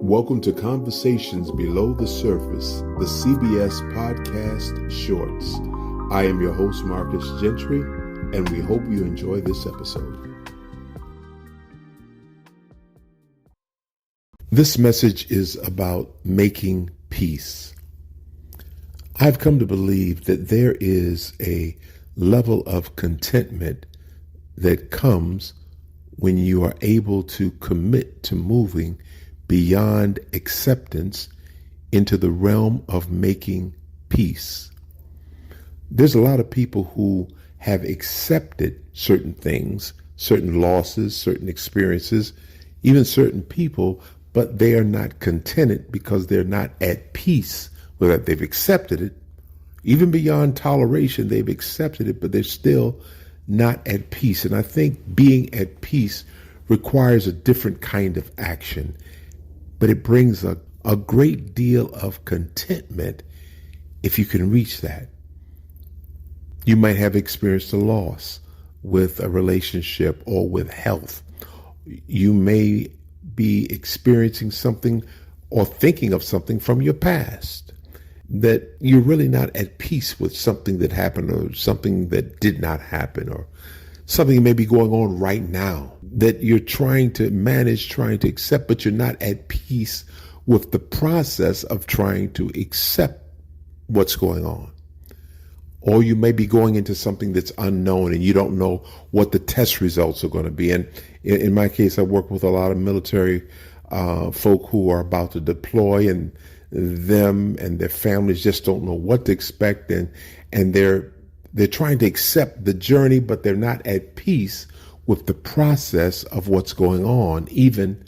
Welcome to Conversations Below the Surface, the CBS Podcast Shorts. I am your host, Marcus Gentry, and we hope you enjoy this episode. This message is about making peace. I've come to believe that there is a level of contentment that comes when you are able to commit to moving beyond acceptance into the realm of making peace. There's a lot of people who have accepted certain things, certain losses, certain experiences, even certain people, but they are not contented because they're not at peace with it. They've accepted it. Even beyond toleration, they've accepted it, but they're still not at peace. And I think being at peace requires a different kind of action. But it brings a great deal of contentment if you can reach that. You might have experienced a loss with a relationship or with health. You may be experiencing something or thinking of something from your past that you're really not at peace with, something that happened or something that did not happen, or something may be going on right now that you're trying to manage, trying to accept, but you're not at peace with the process of trying to accept what's going on. Or you may be going into something that's unknown and you don't know what the test results are going to be. And in my case, I work with a lot of military folk who are about to deploy, and them and their families just don't know what to expect. And they're trying to accept the journey, but they're not at peace with the process of what's going on, even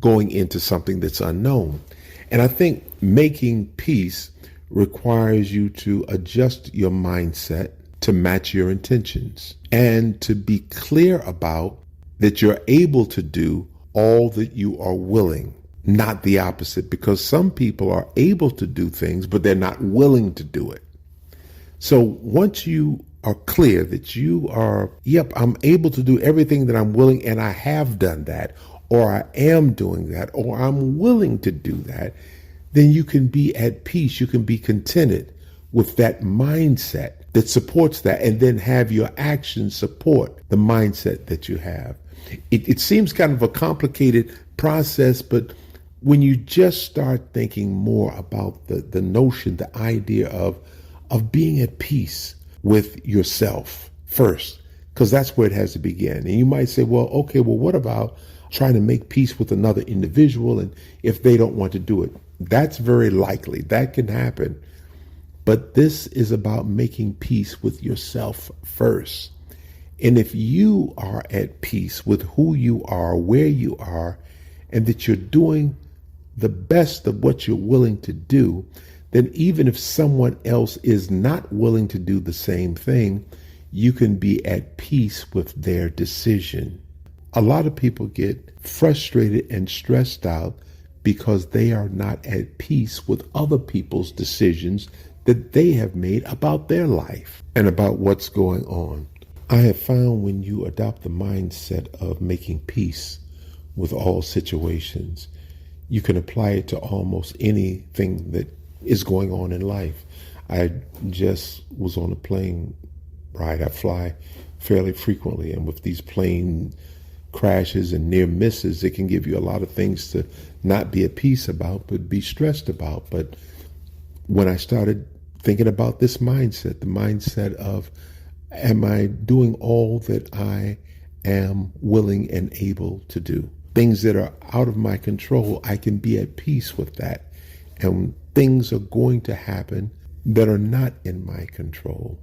going into something that's unknown. And I think making peace requires you to adjust your mindset to match your intentions and to be clear about that you're able to do all that you are willing, not the opposite, because some people are able to do things, but they're not willing to do it. So once you are clear that you are, I'm able to do everything that I'm willing, and I have done that, or I am doing that, or I'm willing to do that, then you can be at peace. You can be contented with that mindset that supports that, and then have your actions support the mindset that you have. It seems kind of a complicated process, but when you just start thinking more about the notion, the idea of being at peace with yourself first, because that's where it has to begin. And you might say, well, what about trying to make peace with another individual, and if they don't want to do it? That's very likely. That can happen. But this is about making peace with yourself first. And if you are at peace with who you are, where you are, and that you're doing the best of what you're willing to do, then even if someone else is not willing to do the same thing, you can be at peace with their decision. A lot of people get frustrated and stressed out because they are not at peace with other people's decisions that they have made about their life and about what's going on. I have found when you adopt the mindset of making peace with all situations, you can apply it to almost anything that is going on in life. I just was on a plane ride. I fly fairly frequently, and with these plane crashes and near misses, it can give you a lot of things to not be at peace about, but be stressed about. But when I started thinking about this mindset, the mindset of, am I doing all that I am willing and able to do? Things that are out of my control, I can be at peace with that. And things are going to happen that are not in my control.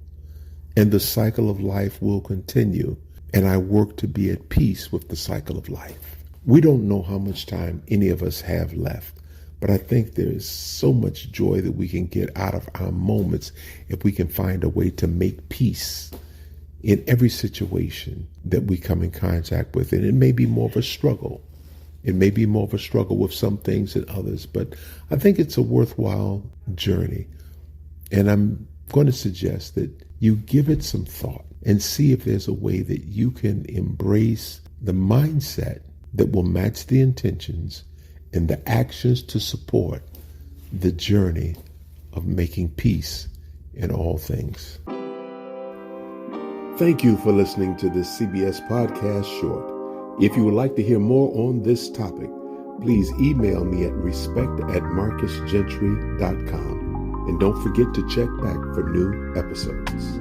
And the cycle of life will continue. And I work to be at peace with the cycle of life. We don't know how much time any of us have left, but I think there is so much joy that we can get out of our moments if we can find a way to make peace in every situation that we come in contact with. And it may be more of a struggle. It may be more of a struggle with some things than others, but I think it's a worthwhile journey. And I'm going to suggest that you give it some thought and see if there's a way that you can embrace the mindset that will match the intentions and the actions to support the journey of making peace in all things. Thank you for listening to this CBS Podcast Short. If you would like to hear more on this topic, please email me at respect@marcusgentry.com. And don't forget to check back for new episodes.